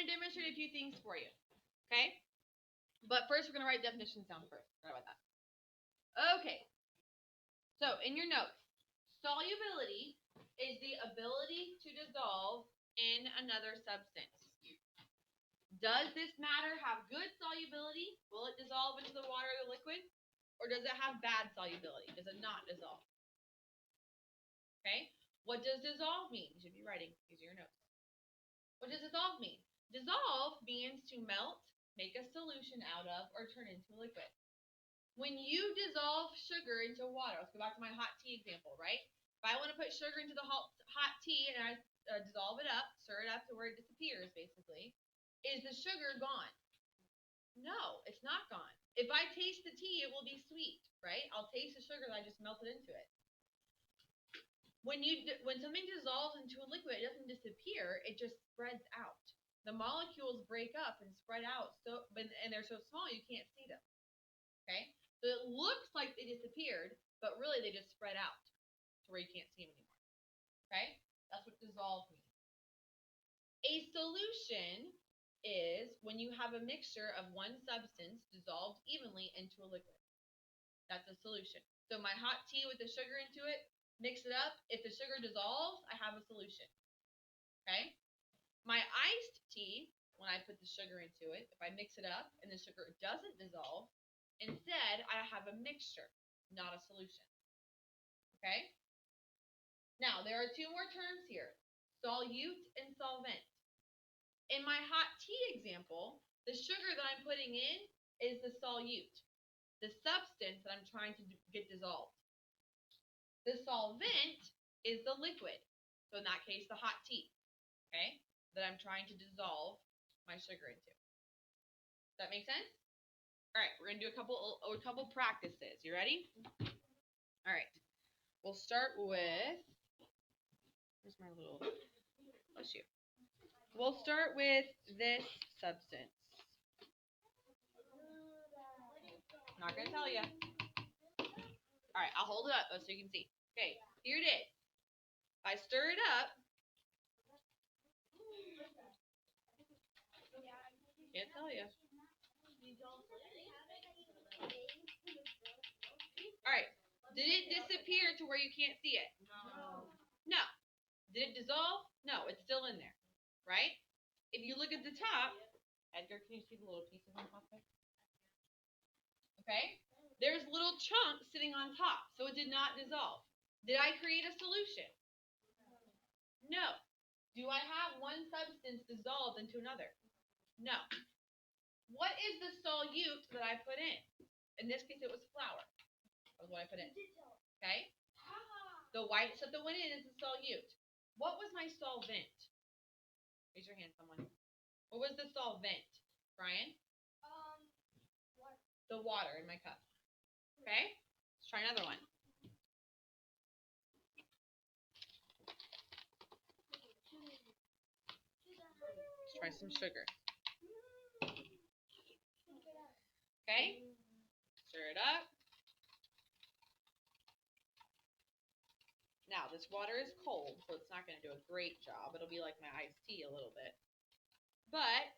to demonstrate a few things for you. Okay? But first, we're going to write definitions down first. Sorry about that. Okay. So, in your notes, solubility is the ability to dissolve in another substance. Does this matter have good solubility? Will it dissolve into the water or the liquid? Or does it have bad solubility? Does it not dissolve? Okay? What does dissolve mean? You should be writing. These are your notes. What does dissolve mean? Dissolve means to melt, make a solution out of, or turn into a liquid. When you dissolve sugar into water, let's go back to my hot tea example, right? If I want to put sugar into the hot tea and I dissolve it up, stir it up to where it disappears, basically, is the sugar gone? No, it's not gone. If I taste the tea, it will be sweet, right? I'll taste the sugar that I just melted into it. When something dissolves into a liquid, it doesn't disappear, it just spreads out. The molecules break up and spread out, and they're so small you can't see them. Okay? So it looks like they disappeared, but really they just spread out to where you can't see them anymore. Okay? That's what dissolve means. A solution is when you have a mixture of one substance dissolved evenly into a liquid. That's a solution. So my hot tea with the sugar into it, mix it up. If the sugar dissolves, I have a solution. Okay? My iced tea, when I put the sugar into it, if I mix it up and the sugar doesn't dissolve, instead I have a mixture, not a solution. Okay? Now, there are two more terms here, solute and solvent. In my hot tea example, the sugar that I'm putting in is the solute, the substance that I'm trying to get dissolved. The solvent is the liquid, so in that case, the hot tea, okay, that I'm trying to dissolve my sugar into. Does that make sense? All right, we're going to do a couple practices. You ready? All right. We'll start with, where's my little, bless you. We'll start with this substance. I'm not going to tell you. All right, I'll hold it up so you can see. Okay, here it is. If I stir it up, can't tell you. All right, did it disappear to where you can't see it? No. Did it dissolve? No, it's still in there, right? If you look at the top, Edgar, can you see the little pieces on top there? Okay, there's little chunks sitting on top, so it did not dissolve. Did I create a solution? No. Do I have one substance dissolved into another? No. What is the solute that I put in? In this case, it was flour. That was what I put in. Okay? The white stuff that went in is the solute. What was my solvent? Raise your hand, someone. What was the solvent, Brian? Water. The water in my cup. Okay? Let's try another one. Let's try some sugar. Okay? Stir it up. Now, this water is cold, so it's not going to do a great job. It'll be like my iced tea a little bit. But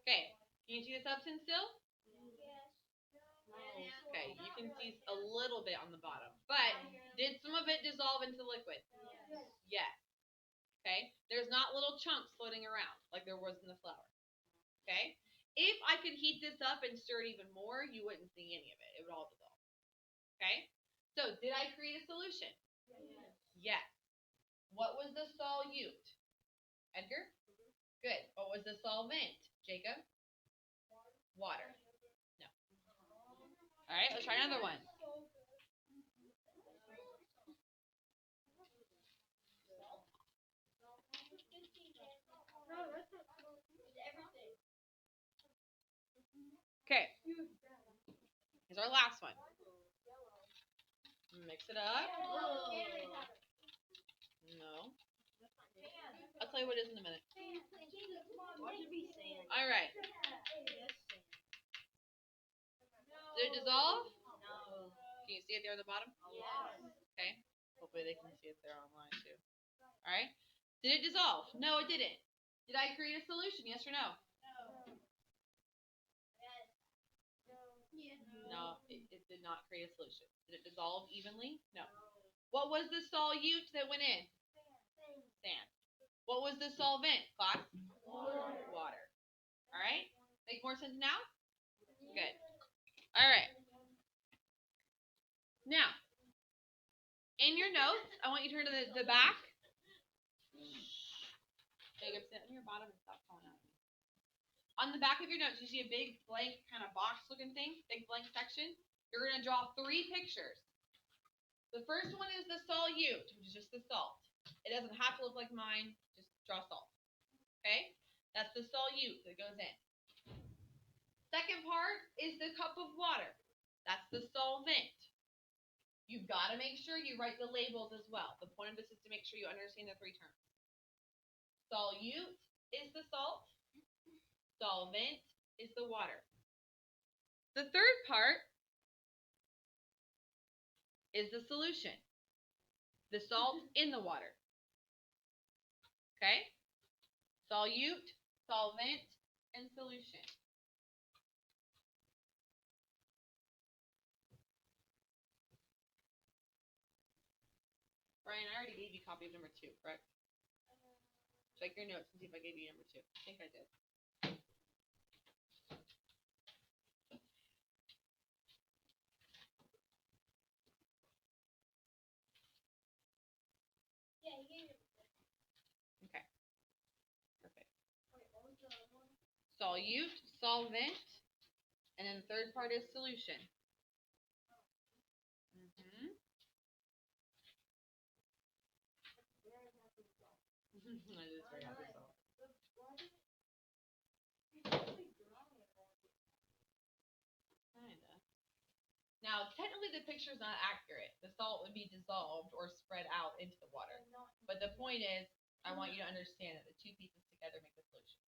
okay, can you see the substance still? Yes. Okay, you can see a little bit on the bottom. But did some of it dissolve into the liquid? Yes. Okay, there's not little chunks floating around like there was in the flour. Okay, if I could heat this up and stir it even more, you wouldn't see any of it. It would all dissolve. Okay, so did I create a solution? Yes. What was the solute? Edgar? Good. What was the solvent? Jacob? Water. No. All right, let's try another one. Okay. Here's our last one. Mix it up. No. I'll tell you what it is in a minute. All right. Did it dissolve? No. Can you see it there at the bottom? Yes. Okay. Hopefully they can see it there online too. All right. Did it dissolve? No, it didn't. Did I create a solution? Yes or no? No, it did not create a solution. Did it dissolve evenly? No. What was the solute that went in? Sand. What was the solvent, class? Water. All right. Make more sense now? Good. All right. Now, in your notes, I want you to turn to the back. Jacob, sit on your bottom and stop calling out. On the back of your notes, you see a big blank kind of box-looking thing, big blank section. You're going to draw 3 pictures. The first one is the solute, which is just the salt. It doesn't have to look like mine. Just draw salt. Okay? That's the solute that goes in. Second part is the cup of water. That's the solvent. You've got to make sure you write the labels as well. The point of this is to make sure you understand the 3 terms. Solute is the salt. Solvent is the water. The third part is the solution. The salt in the water. Okay? Solute, solvent, and solution. Brian, I already gave you a copy of number 2, correct? Check your notes and see if I gave you number 2. I think I did. Okay. Perfect. Solute, solvent, and then the third part is solution. I just forgot the salt. Kinda. Now, technically the picture is not accurate. The salt would be dissolved or spread out into the water. But the point is, I want you to understand that the 2 pieces together make the solution.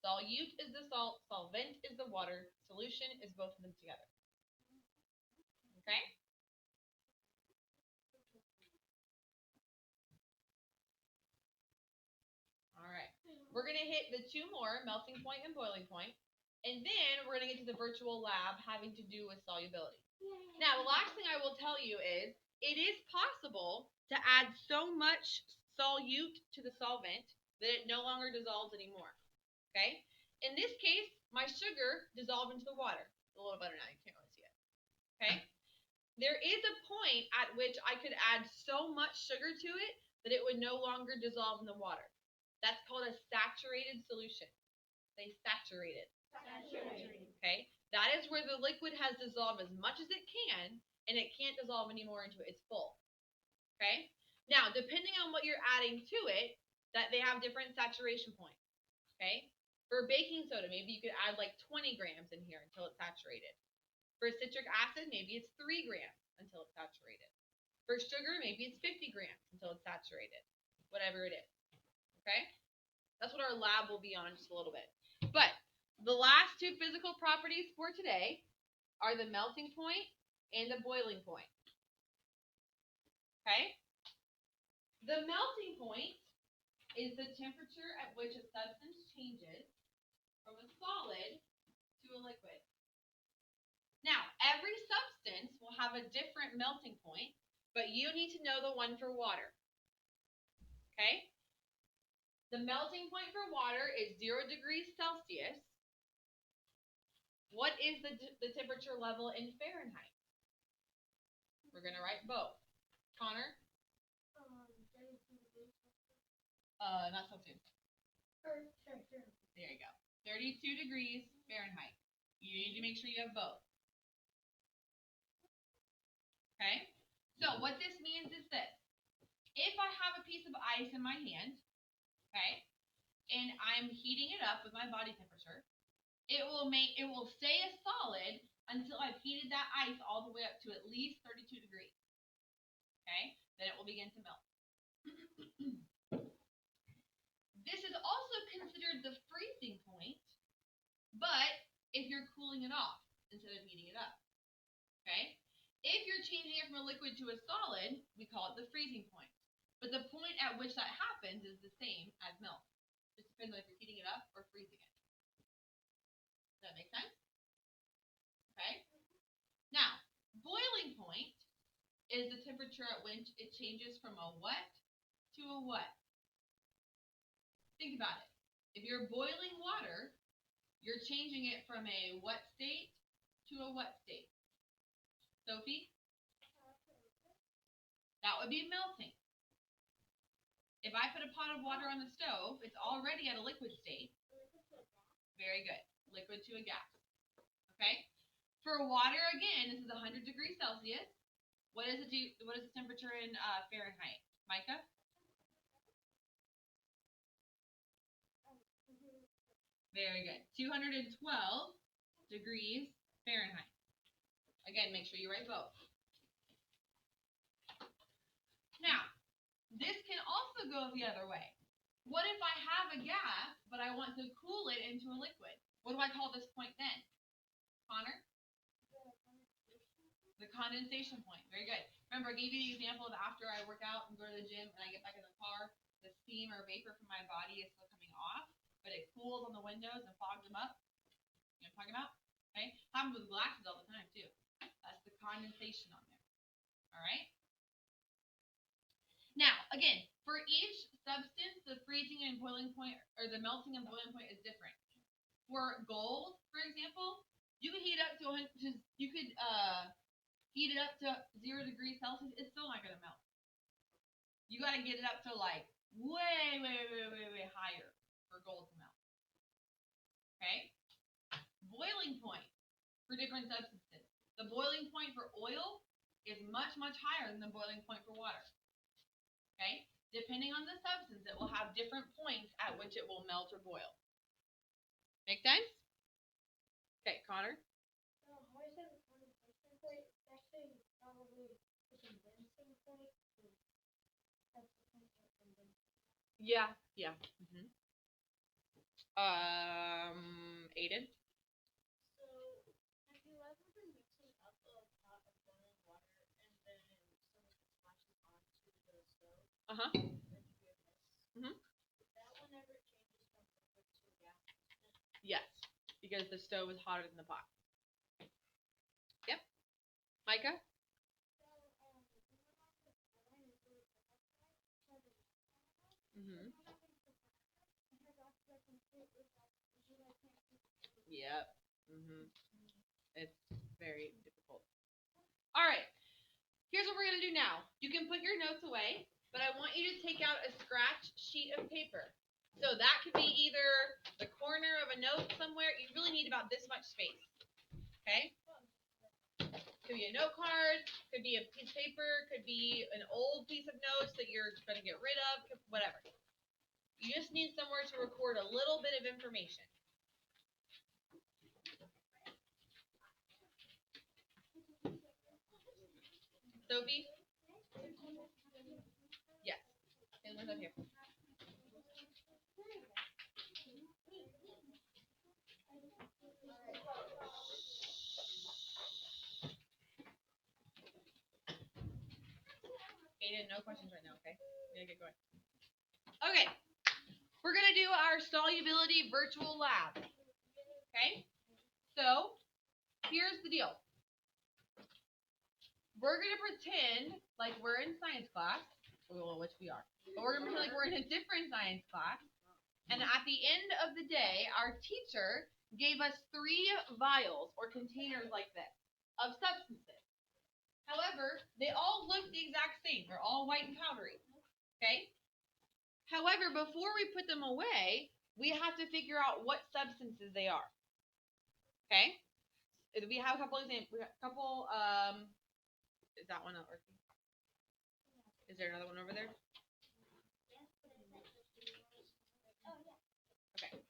Solute is the salt, solvent is the water, solution is both of them together. Okay? All right. We're going to hit the 2 more, melting point and boiling point. And then we're going to get to the virtual lab having to do with solubility. Now, the last thing I will tell you is it is possible to add so much solute to the solvent that it no longer dissolves anymore. Okay? In this case, my sugar dissolved into the water. It's a little better now. You can't really see it. Okay? There is a point at which I could add so much sugar to it that it would no longer dissolve in the water. That's called a saturated solution. They saturated. Okay? That is where the liquid has dissolved as much as it can, and it can't dissolve anymore into it. It's full. Okay? Now, depending on what you're adding to it, that they have different saturation points. Okay? For baking soda, maybe you could add like 20 grams in here until it's saturated. For citric acid, maybe it's 3 grams until it's saturated. For sugar, maybe it's 50 grams until it's saturated. Whatever it is. Okay? That's what our lab will be on in just a little bit. But the last 2 physical properties for today are the melting point and the boiling point. Okay? The melting point is the temperature at which a substance changes from a solid to a liquid. Now, every substance will have a different melting point, but you need to know the one for water. Okay? The melting point for water is 0 degrees Celsius. What is the temperature level in Fahrenheit? We're going to write both. Connor? Not Celsius. There you go. 32 degrees Fahrenheit. You need to make sure you have both. Okay? So what this means is this. If I have a piece of ice in my hand, okay, and I'm heating it up with my body temperature, it will stay a solid until I've heated that ice all the way up to at least 32 degrees. Okay? Then it will begin to melt. This is also considered the freezing point, but if you're cooling it off instead of heating it up. Okay? If you're changing it from a liquid to a solid, we call it the freezing point. But the point at which that happens is the same as milk. Just depends on if you're heating it up or freezing it. Does that make sense? Okay. Now, boiling point is the temperature at which it changes from a wet to a what? Think about it. If you're boiling water, you're changing it from a wet state to a what state? Sophie? That would be melting. If I put a pot of water on the stove, it's already at a liquid state. Very good. Liquid to a gas. Okay? For water, again, this is 100 degrees Celsius. What is the temperature in Fahrenheit? Micah? Very good. 212 degrees Fahrenheit. Again, make sure you write both. Now, this can also go the other way. What if I have a gas, but I want to cool it into a liquid? What do I call this point then? Connor? The condensation point. Very good. Remember, I gave you the example of after I work out and go to the gym and I get back in the car, the steam or vapor from my body is still coming off, but it cools on the windows and fogs them up. You know what I'm talking about? Okay? Happens with glasses all the time, too. That's the condensation on there. All right? Now, again, for each substance, the freezing and boiling point, or the melting and boiling point is different. For gold, for example, you could heat it up to heat it up to 0 degrees Celsius. It's still not going to melt. You got to get it up to like way higher for gold to melt. Okay? Boiling point for different substances. The boiling point for oil is much higher than the boiling point for water. Okay? Depending on the substance, it will have different points at which it will melt or boil. Make sense? Okay, Connor? So, how is that the condensation point? It's actually probably the condensing point. That's the point of condensing. Yeah. Aiden? So, have you ever been mixing up a pot of boiling water and then someone splashes onto the stove? Uh-huh. That one never changes from liquid to gas. Yes, because the stove is hotter than the pot. Yep. Micah? Yep. It's very difficult. All right. Here's what we're going to do now. You can put your notes away, but I want you to take out a scratch sheet of paper. So that could be either the corner of a note somewhere. You really need about this much space. Okay? Could be a note card, could be a piece of paper, could be an old piece of notes that you're going to get rid of, whatever. You just need somewhere to record a little bit of information. Sophie? Yes. And what's up here? Aiden, no questions right now, okay? We gotta get going. Okay. We're gonna do our Solubility Virtual Lab. Okay? So, here's the deal. We're gonna pretend like we're in science class, which we are. But we're gonna pretend like we're in a different science class. And at the end of the day, our teacher gave us 3 vials or containers like this of substances. However, they all look the exact same. They're all white and powdery. Okay? However, before we put them away, we have to figure out what substances they are. Okay? We have a couple examples. We have a couple, is that one not working? Is there another one over there? Okay.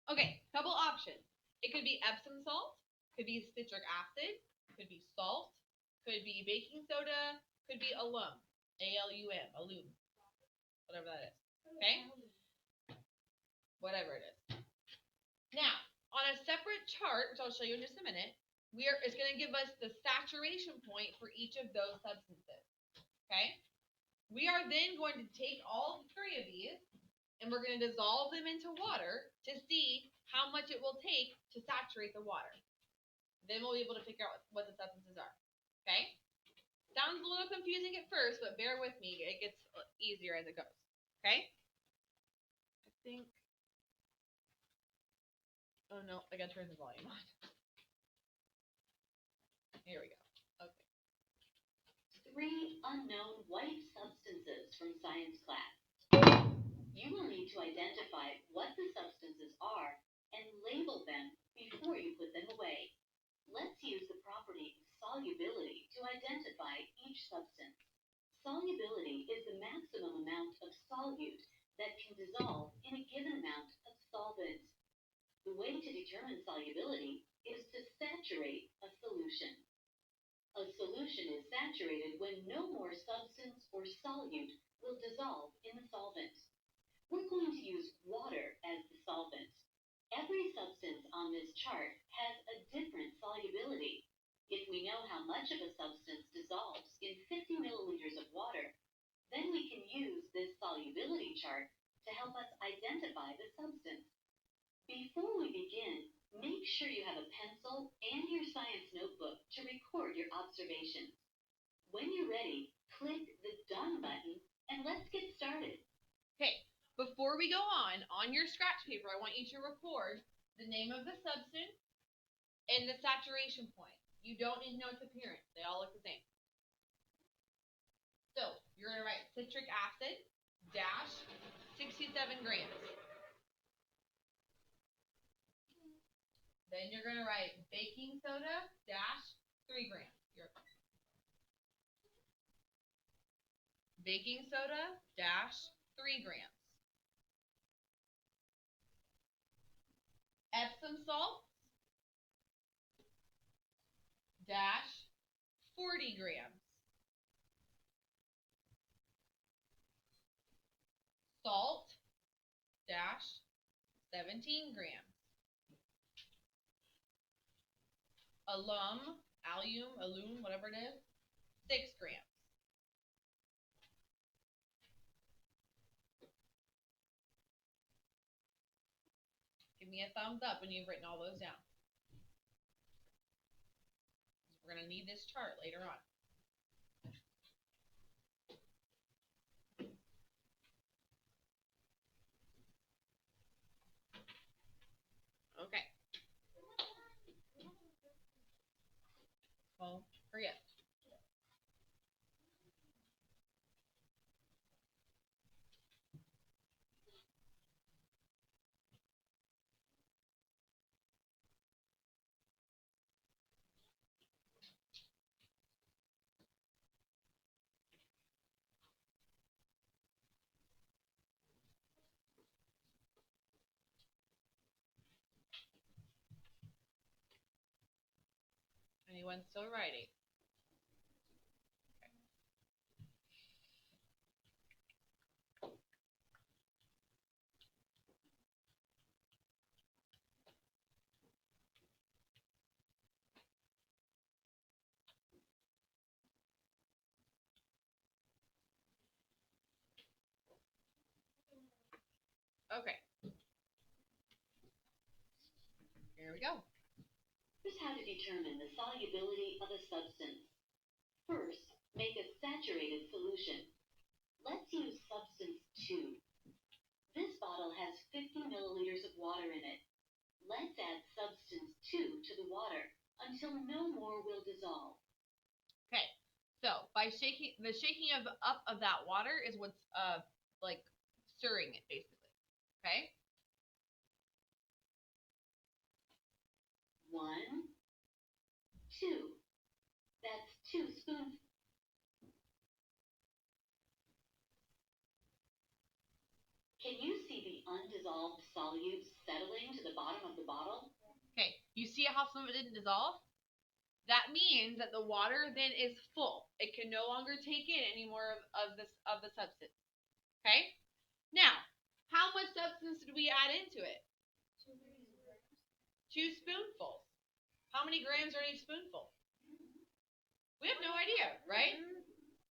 Okay, couple options. It could be Epsom salt, could be citric acid, could be salt, could be baking soda, could be alum, A-L-U-M, alum, whatever that is. Okay? Whatever it is. Now, on a separate chart, which I'll show you in just a minute, it's going to give us the saturation point for each of those substances. Okay? We are then going to take all 3 of these and we're going to dissolve them into water to see how much it will take to saturate the water. Then we'll be able to figure out what the substances are. Okay? Sounds a little confusing at first, but bear with me. It gets easier as it goes. Okay? I think... Oh, no. I got to turn the volume on. Here we go. Okay. 3 unknown white substances from science class. You will need to identify what the substances are and label them before you put them away. Let's use the property solubility to identify each substance. Solubility is the maximum amount of solute that can dissolve in a given amount of solvent. The way to determine solubility is to saturate a solution. A solution is saturated when no more substance or solute will dissolve in the solvent. We're going to use water as the solvent. Every substance on this chart has a different solubility. If we know how much of a substance dissolves in 50 milliliters of water, then we can use this solubility chart to help us identify the substance. Before we begin, make sure you have a pencil and your science notebook to record your observations. When you're ready, click the Done button and let's get started. Okay. Before we go on your scratch paper, I want you to record the name of the substance and the saturation point. You don't need to know its appearance. They all look the same. So, you're going to write citric acid dash 67 grams. Then you're going to write baking soda dash 3 grams. Baking soda dash 3 grams. Epsom salt dash 40 grams. Salt dash 17 grams. Alum, whatever it is, 6 grams. Give me a thumbs up when you've written all those down. We're going to need this chart later on. Okay. Well, hurry up. Anyone still writing? Okay. Here we go. Here's how to determine the solubility of a substance. First, make a saturated solution. Let's use substance 2. This bottle has 50 milliliters of water in it. Let's add substance 2 to the water until no more will dissolve. Okay. So, by shaking up of that water is what's like stirring it basically. Okay? 1, 2. That's 2 spoons. Can you see the undissolved solute settling to the bottom of the bottle? Okay. You see how some of it didn't dissolve? That means that the water then is full. It can no longer take in any more of the substance. Okay? Now, how much substance did we add into it? 2 spoonfuls. How many grams are in each spoonful? We have no idea, right?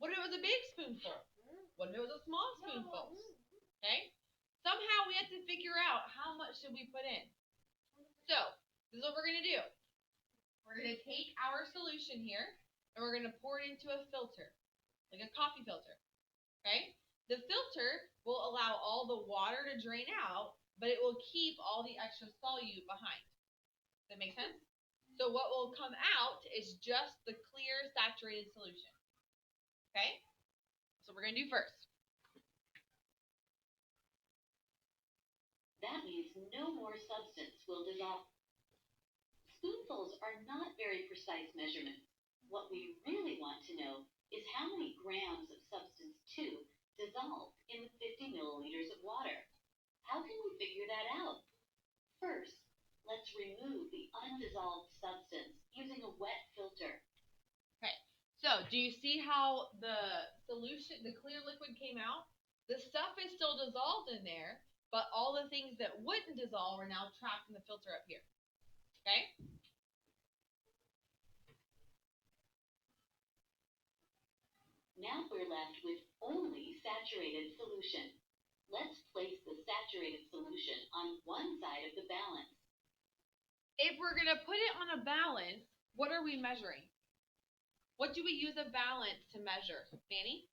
What if it was a big spoonful? What if it was a small spoonful? Okay? Somehow we have to figure out how much should we put in. So, this is what we're going to do. We're going to take our solution here, and we're going to pour it into a filter, like a coffee filter. Okay? The filter will allow all the water to drain out, but it will keep all the extra solute behind. Does that make sense? So what will come out is just the clear saturated solution. Okay? So we're going to do first. That means no more substance will dissolve. Spoonfuls are not very precise measurements. What we really want to know is how many grams of substance 2 dissolved in the 50 milliliters of water. How can we figure that out? First, let's remove the undissolved substance using a wet filter. Okay, so do you see how the solution, the clear liquid came out? The stuff is still dissolved in there, but all the things that wouldn't dissolve are now trapped in the filter up here. Okay? Now we're left with only saturated solution. Let's place the saturated solution on one side of the balance. If we're going to put it on a balance, what are we measuring? What do we use a balance to measure, Fanny?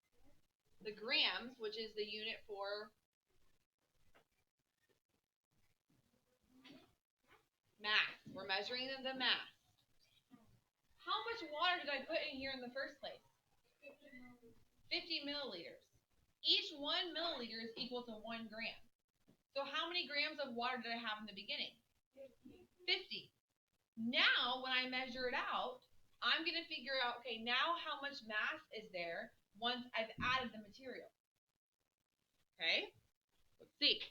The grams, which is the unit for mass. We're measuring the mass. How much water did I put in here in the first place? 50 milliliters. Each 1 milliliter is equal to 1 gram. So how many grams of water did I have in the beginning? 50. Now, when I measure it out, I'm going to figure out, okay, now how much mass is there once I've added the material. Okay? Let's see.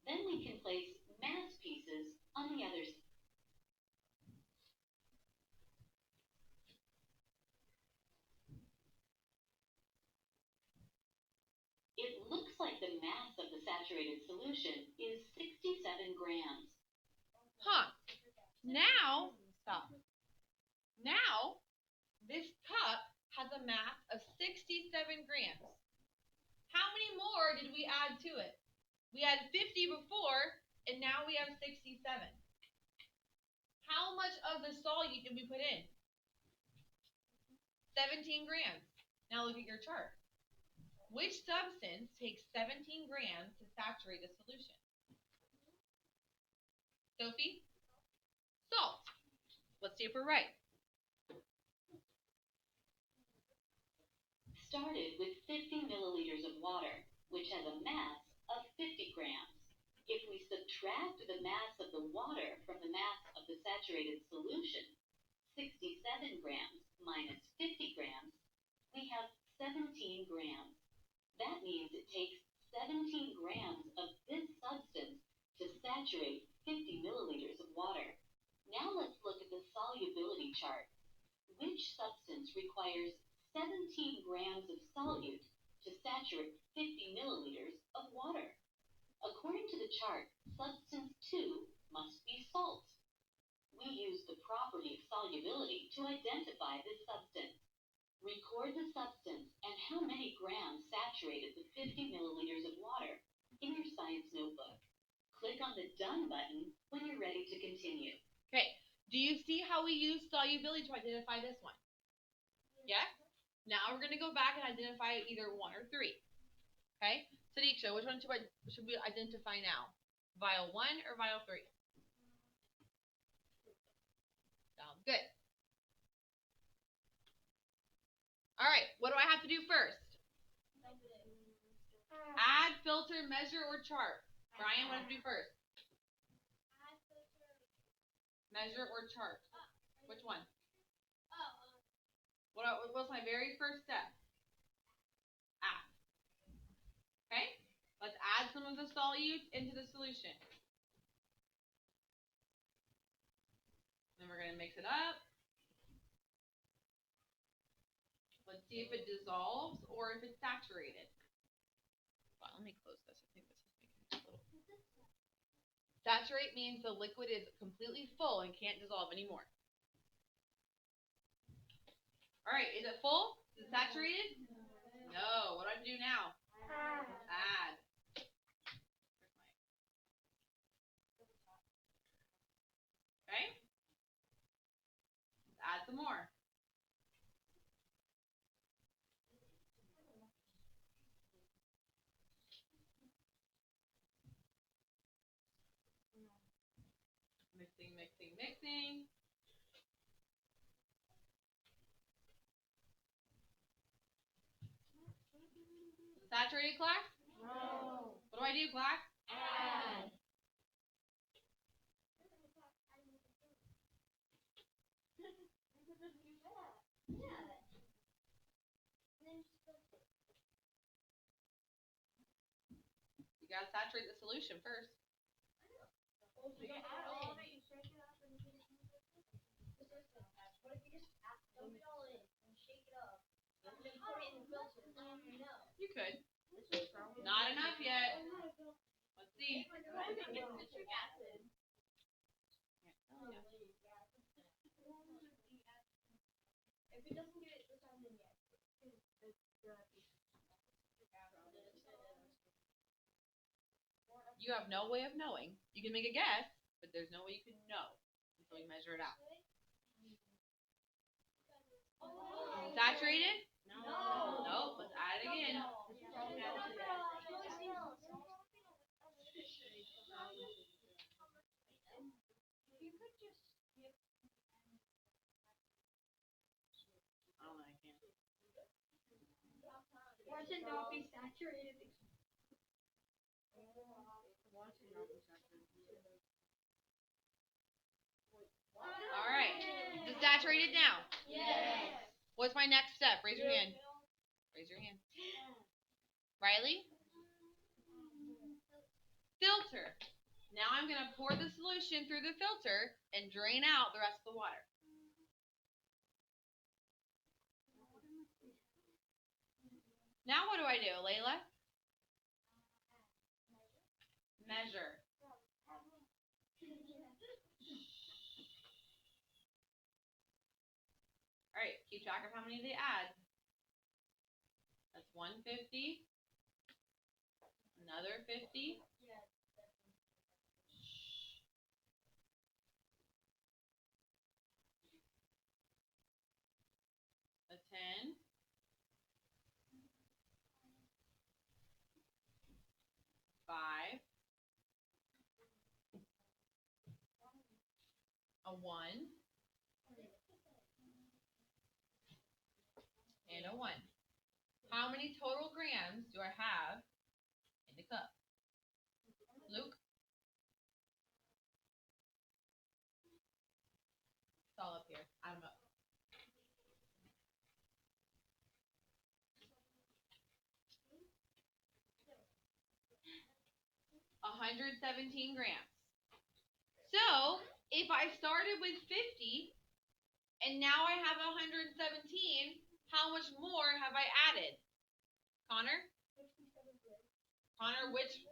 Then we can place mass pieces on the other side. It looks like the mass of the saturated solution is 67 grams. Huh. Now, stop. Now, this cup has a mass of 67 grams. How many more did we add to it? We had 50 before, and now we have 67. How much of the solute did we put in? 17 grams. Now look at your chart. Which substance takes 17 grams to saturate a solution? Sophie? Salt. Let's see if we're right. Started with 50 milliliters of water, which has a mass of 50 grams. If we subtract the mass of the water from the mass of the saturated solution, 67 grams minus 50 grams, we have 17 grams. That means it takes 17 grams of this substance to saturate 50 milliliters of water. Now let's look at the solubility chart. Which substance requires 17 grams of solute to saturate 50 milliliters of water? According to the chart, substance 2 must be salt. We use the property of solubility to identify this substance. Record the substance and how many grams saturated the 50 milliliters of water in your science notebook. Click on the Done button when you're ready to continue. Okay, do you see how we use solubility to identify this one? Yeah? Now we're going to go back and identify either 1 or 3. Okay? Sadiksha, which one should we identify now? Vial 1 or vial 3? Sounds good. All right, what do I have to do first? Add, filter, measure, or chart? Brian, what do I have to do first? Add filter. Measure or chart? Which one? What was my very first step? Add. Okay? Let's add some of the solute into the solution. Then we're going to mix it up. Let's see if it dissolves or if it's saturated. Well, let me close this. I think this is making it a little Saturate means the liquid is completely full and can't dissolve anymore. All right, is it full? Is it saturated? No. What do I do now? Add. Okay. Let's add some more. Mixing, mixing, mixing. Saturated, class? No. What do I do, class? Add. You gotta saturate the solution first. Well, you don't add all of it, you shake it up, and you get it. What if you just dump it all in and shake it up, and then put it in the filter? No. You could. Not enough yet. Let's see. Citric acid. If it doesn't get it this time, then yes. You have no way of knowing. You can make a guess, but there's no way you can know until you measure it out. Saturated? No. Nope. Let's add it again. Oh, I can't. Watch it not be saturated. All right. Is it saturated now? Yes. What's my next step? Raise your hand. Raise your hand. Riley? Filter. Now I'm going to pour the solution through the filter and drain out the rest of the water. Now what do I do, Layla? Measure. All right, keep track of how many they add. That's 150. Another 50. A 10. Five. A 1. And a 1. How many total grams do I have in the cup? Luke? It's all up here. Add them up. 117 grams. So, if I started with 50 and now I have 117, how much more have I added? Connor? Connor, which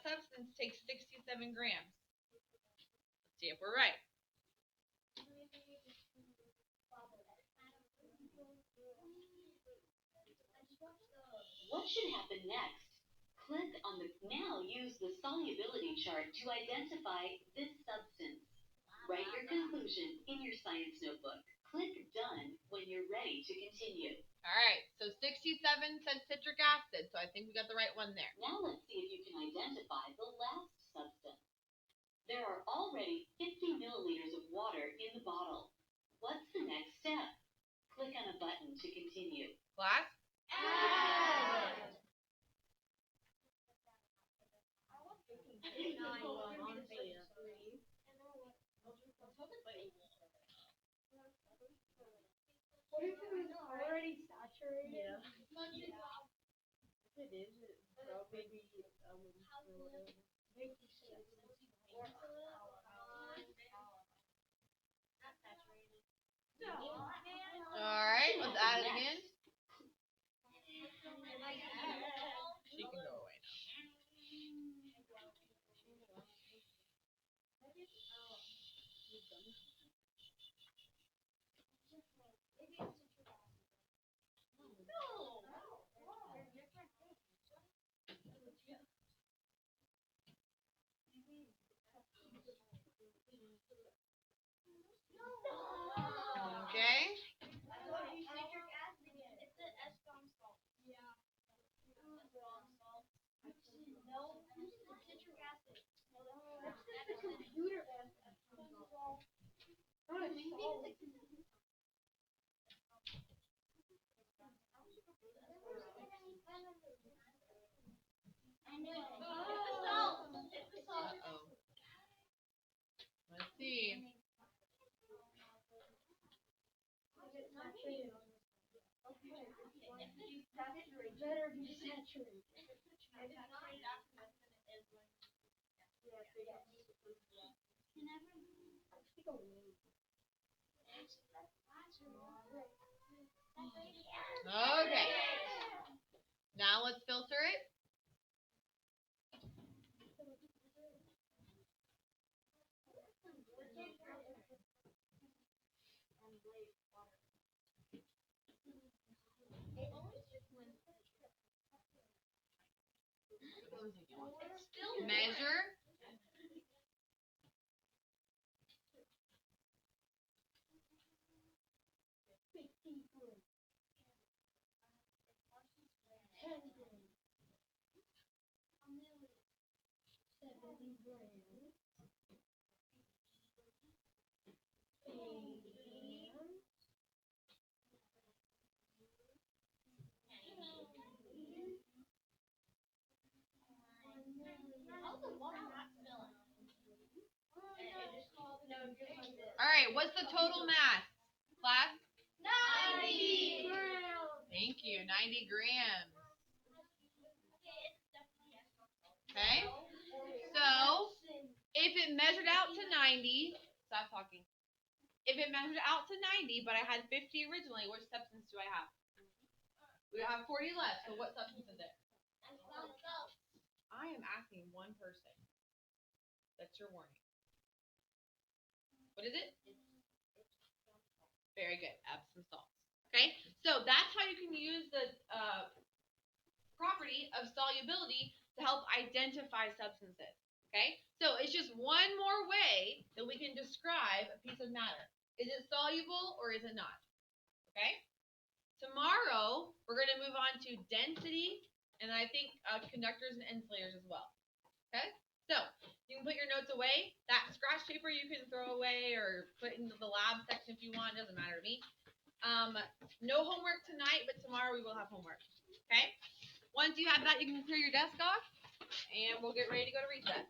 substance takes 67 grams? Let's see if we're right. What should happen next? Click on the Now use the Solubility Chart to identify this substance. Write your conclusion in your science notebook. Click Done when you're ready to continue. All right, so 67 said citric acid, so I think we got the right one there. Now let's see if you can identify the last substance. There are already 50 milliliters of water in the bottle. What's the next step? Click on a button to continue. Class? Add. What if it was already saturated? Yeah. If it is, it probably be All right, let's add it again. She can go away now. Okay. Uh-oh. Let's see. Better be saturated. Okay. Now let's filter it. Measure. All right, what's the total mass, class? 90 grams. Thank you, 90 grams. Okay, so if it measured out to 90, stop talking. If it measured out to 90, but I had 50 originally, which substance do I have? We have 40 left, so what substance is it? I am asking one person. That's your warning. What is it? Very good. Epsom salts. Okay, so that's how you can use the property of solubility to help identify substances. Okay, so it's just one more way that we can describe a piece of matter. Is it soluble or is it not? Okay, tomorrow we're going to move on to density and I think conductors and insulators as well. Okay, so you can put your notes away. That scratch paper you can throw away or put into the lab section if you want. It doesn't matter to me. No homework tonight, but tomorrow we will have homework. Okay? Once you have that, you can clear your desk off, and we'll get ready to go to recess.